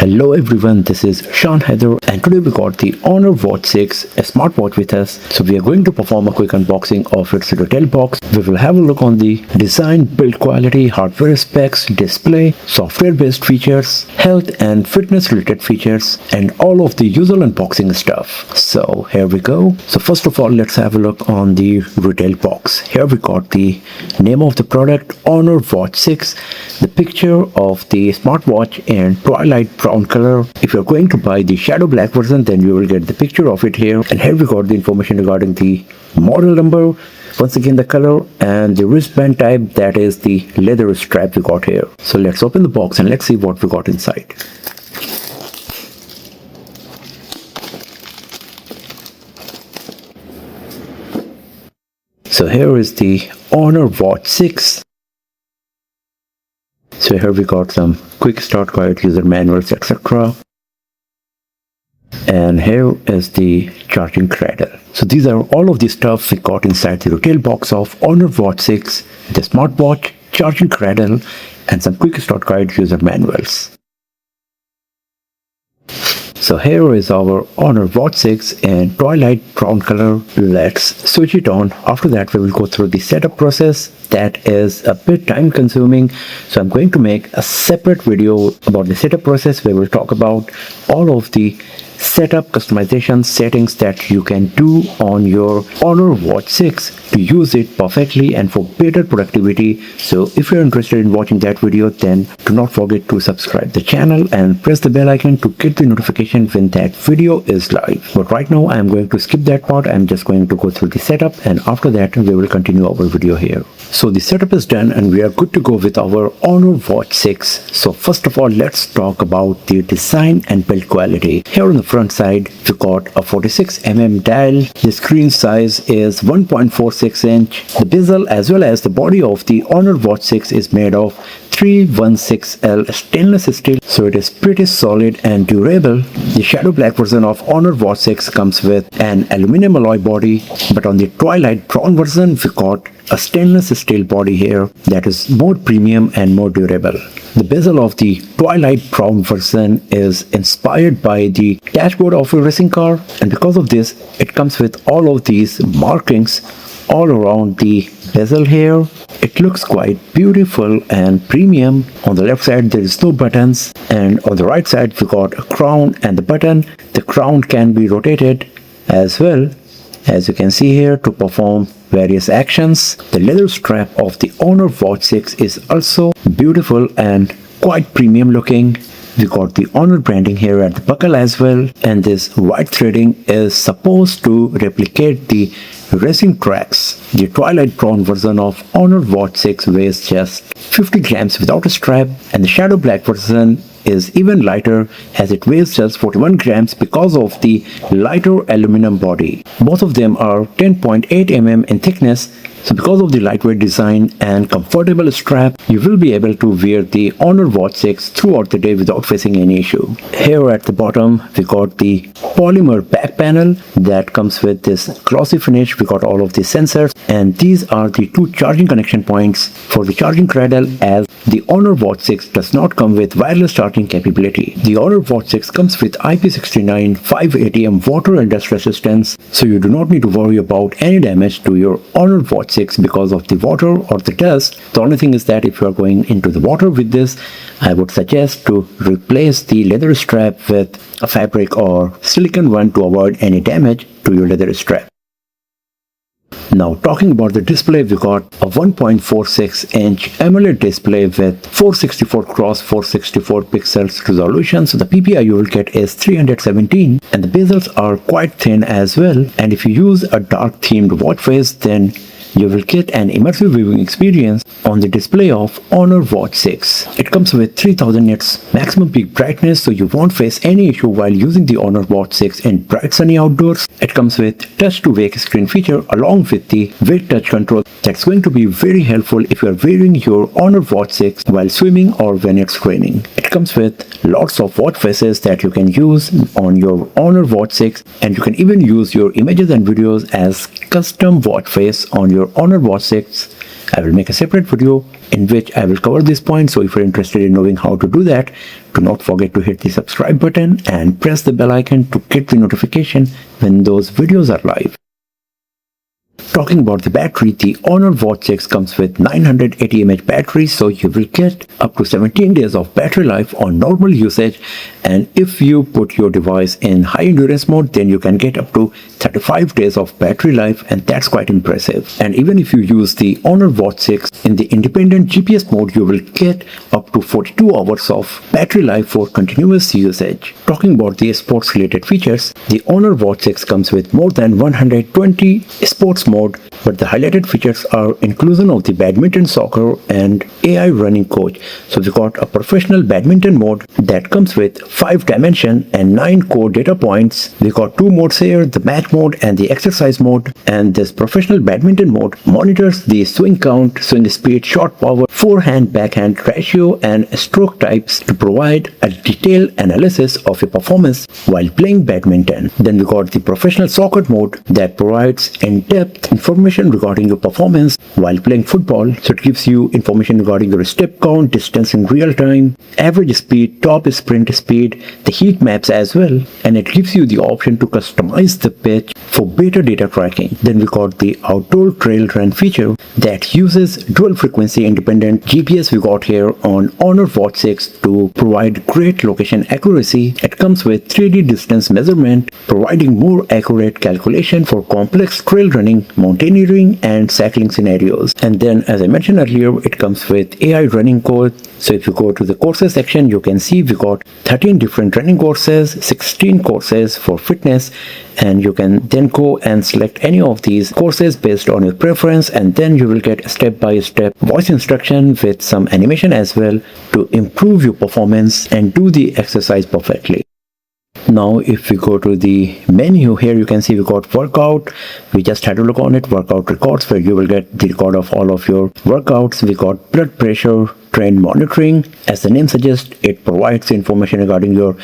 Hello everyone, this is Sean Heather and today we got the Honor Watch 6, a smartwatch with us. So we are going to perform a quick unboxing of its retail box. We will have a look on the design, build quality, hardware specs, display, software based features, health and fitness related features, and all of the usual unboxing stuff. So here we go. So first of all, let's have a look on the retail box. Here we got the name of the product, Honor Watch 6, the picture of the smartwatch in twilight brown color. If you're going to buy the shadow black version, then you will get the picture of it here. And here we got the information regarding the model number, once again the color, and the wristband type, that is the leather strap we got here. So let's open the box and let's see what we got inside. So here is the Honor Watch 6. So here we got some quick start guide, user manuals, etc. And here is the charging cradle. So these are all of the stuff we got inside the retail box of Honor Watch 6, the smartwatch, charging cradle, and some quick start guide, user manuals. So here is our Honor Watch 6 in twilight brown color. Let's switch it on. After that, we will go through the setup process. That is a bit time consuming. So I'm going to make a separate video about the setup process where we'll talk about all of the setup, customization, settings that you can do on your Honor Watch 6 to use it perfectly and for better productivity. So if you're interested in watching that video, then do not forget to subscribe the channel and press the bell icon to get the notification when that video is live. But right now I'm going to skip that part. I'm just going to go through the setup, and after that we will continue our video here. So the setup is done and we are good to go with our Honor Watch 6. So first of all, let's talk about the design and build quality. Here on the front side, we got a 46mm dial. The screen size is 1.46 inch. The bezel as well as the body of the Honor Watch 6 is made of 316L stainless steel, so it is pretty solid and durable. The shadow black version of Honor Watch 6 comes with an aluminum alloy body, but on the twilight brown version we got a stainless steel body here that is more premium and more durable. The bezel of the twilight brown version is inspired by the dashboard of a racing car, and because of this it comes with all of these markings all around the bezel here. It looks quite beautiful and premium. On the left side there is no buttons, and on the right side we got a crown and the button. The crown can be rotated as well, as you can see here, to perform various actions. The leather strap of the Honor Watch 6 is also beautiful and quite premium looking. We got the Honor branding here at the buckle as well, and this white threading is supposed to replicate the racing tracks. The twilight brown version of Honor Watch 6 weighs just 50 grams without a strap, and the shadow black version is even lighter as it weighs just 41 grams because of the lighter aluminum body. Both of them are 10.8 mm in thickness. So because of the lightweight design and comfortable strap, you will be able to wear the Honor Watch 6 throughout the day without facing any issue. Here at the bottom, we got the polymer back panel that comes with this glossy finish. We got all of the sensors, and these are the two charging connection points for the charging cradle, as the Honor Watch 6 does not come with wireless charging capability. The Honor Watch 6 comes with IP69 580M water and dust resistance, so you do not need to worry about any damage to your Honor Watch 6 because of the water or the dust. The only thing is that if you are going into the water with this, I would suggest to replace the leather strap with a fabric or silicone one to avoid any damage to your leather strap. Now talking about the display, we got a 1.46 inch AMOLED display with 464 x 464 pixels resolution. So the PPI you will get is 317, and the bezels are quite thin as well. And if you use a dark themed watch face, then you will get an immersive viewing experience on the display of Honor Watch 6. It comes with 3000 nits maximum peak brightness, so you won't face any issue while using the Honor Watch 6 in bright sunny outdoors. It comes with touch to wake screen feature along with the wake touch control. That's going to be very helpful if you are wearing your Honor Watch 6 while swimming or when it's raining. It comes with lots of watch faces that you can use on your Honor Watch 6, and you can even use your images and videos as custom watch face on your Honor Watch 6. I will make a separate video in which I will cover this point. So if you're interested in knowing how to do that, do not forget to hit the subscribe button and press the bell icon to get the notification when those videos are live. Talking about the battery, the Honor Watch 6 comes with 980 mAh battery, so you will get up to 17 days of battery life on normal usage, and if you put your device in high endurance mode, then you can get up to 35 days of battery life, and that's quite impressive. And even if you use the Honor Watch 6 in the independent GPS mode, you will get up to 42 hours of battery life for continuous usage. Talking about the sports related features, the Honor Watch 6 comes with more than 120 sports mode, but the highlighted features are inclusion of the badminton, soccer and AI running coach. So we got a professional badminton mode that comes with 5 dimension and 9 core data points. We got 2 modes here, the match mode and the exercise mode, and this professional badminton mode monitors the swing count, swing speed, shot power, forehand backhand ratio and stroke types to provide a detailed analysis of your performance while playing badminton. Then we got the professional soccer mode that provides in-depth information regarding your performance while playing football. So it gives you information regarding your step count, distance in real time, average speed, top sprint speed, the heat maps as well, and it gives you the option to customize the pitch for better data tracking. Then we got the outdoor trail run feature that uses dual frequency independent GPS we got here on Honor Watch 6 to provide great location accuracy. It comes with 3D distance measurement, providing more accurate calculation for complex trail running, mountaineering and cycling scenarios. And then, as I mentioned earlier, it comes with AI running code. So if you go to the courses section, you can see we got 13 different running courses, 16 courses for fitness, and you can then go and select any of these courses based on your preference, and then you will get step-by-step voice instruction with some animation as well to improve your performance and do the exercise perfectly. Now if we go to the menu here, you can see we got workout. We just had a look on it, workout records, where you will get the record of all of your workouts. We got blood pressure, trend monitoring. As the name suggests, it provides information regarding your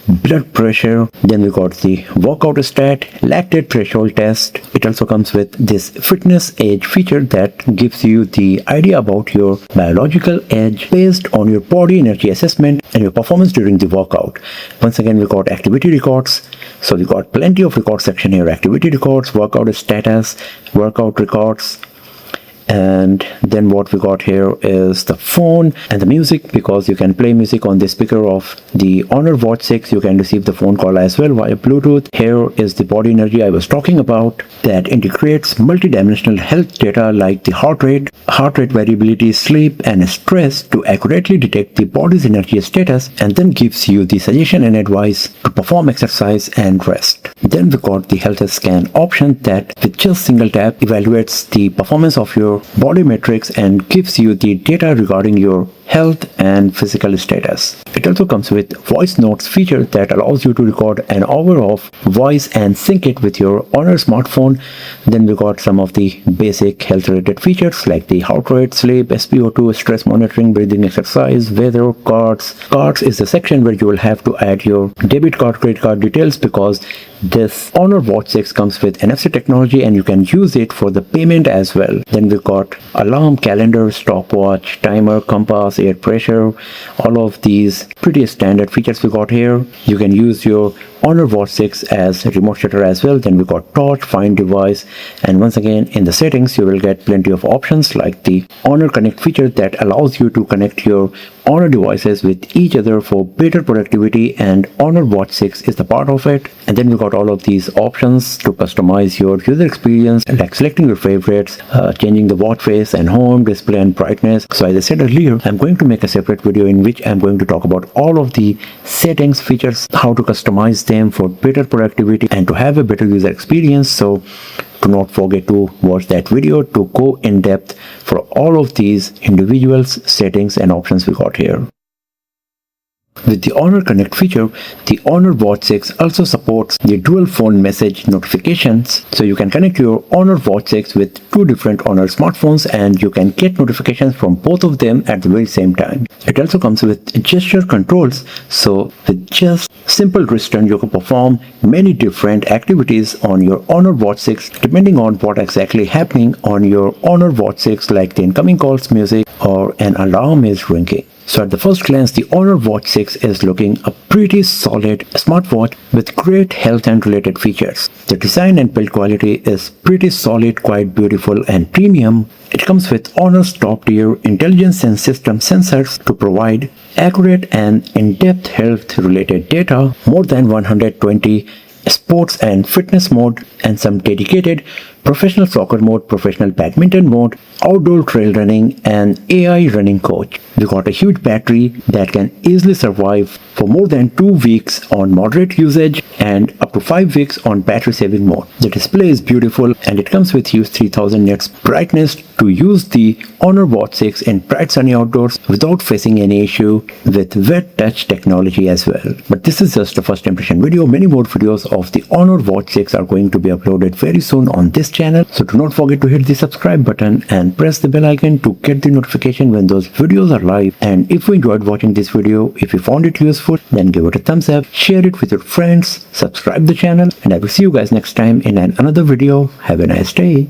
blood pressure. Then we got the workout stat, lactate threshold test. It also comes with this fitness age feature that gives you the idea about your biological age based on your body energy assessment and your performance during the workout. Once again, we got activity records. So we got plenty of record section here: activity records, workout status, workout records. And then what we got here is the phone and the music, because you can play music on the speaker of the Honor Watch 6. You can receive the phone call as well via Bluetooth. Here is the body energy I was talking about that integrates multidimensional health data like the heart rate variability, sleep and stress to accurately detect the body's energy status, and then gives you the suggestion and advice to perform exercise and rest. Then we got the health scan option that with just single tap evaluates the performance of your body metrics and gives you the data regarding your health and physical status. It also comes with voice notes feature that allows you to record an hour of voice and sync it with your Honor smartphone. Then we got some of the basic health related features like the heart rate, sleep, SpO2, stress monitoring, breathing exercise, weather, cards. Cards is the section where you will have to add your debit card, credit card details, because this Honor Watch 6 comes with NFC technology and you can use it for the payment as well. Then we got alarm, calendar, stopwatch, timer, compass, air pressure. All of these pretty standard features we got here. You can use your Honor Watch 6 as a remote shutter as well. Then we got torch, find device, and once again in the settings you will get plenty of options like the Honor Connect feature that allows you to connect your Honor devices with each other for better productivity, and Honor Watch 6 is the part of it. And then we got all of these options to customize your user experience, like selecting your favorites, changing the watch face and home, display and brightness. So as I said earlier, I'm going to make a separate video in which I'm going to talk about all of the settings, features, how to customize them for better productivity and to have a better user experience. So do not forget to watch that video to go in depth for all of these individual settings and options we got here. With the Honor Connect feature, the Honor Watch 6 also supports the dual phone message notifications. So you can connect your Honor Watch 6 with two different Honor smartphones and you can get notifications from both of them at the very same time. It also comes with gesture controls. So with just simple wrist turn, you can perform many different activities on your Honor Watch 6 depending on what exactly happening on your Honor Watch 6, like the incoming calls, music, or an alarm is ringing. So at the first glance, the Honor Watch 6 is looking a pretty solid smartwatch with great health and related features. The design and build quality is pretty solid, quite beautiful and premium. It comes with Honor's top-tier intelligence and system sensors to provide accurate and in-depth health-related data, more than 120 sports and fitness mode, and some dedicated professional soccer mode, professional badminton mode, outdoor trail running, and AI running coach. We got a huge battery that can easily survive for more than 2 weeks on moderate usage and up to 5 weeks on battery saving mode. The display is beautiful and it comes with huge 3000 nits brightness to use the Honor Watch 6 in bright sunny outdoors without facing any issue with wet touch technology as well. But this is just a first impression video. Many more videos of the Honor Watch 6 are going to be uploaded very soon on this channel. So do not forget to hit the subscribe button and press the bell icon to get the notification when those videos are live. And if you enjoyed watching this video, if you found it useful, then give it a thumbs up, share it with your friends, subscribe the channel, and I will see you guys next time in another video. Have a nice day.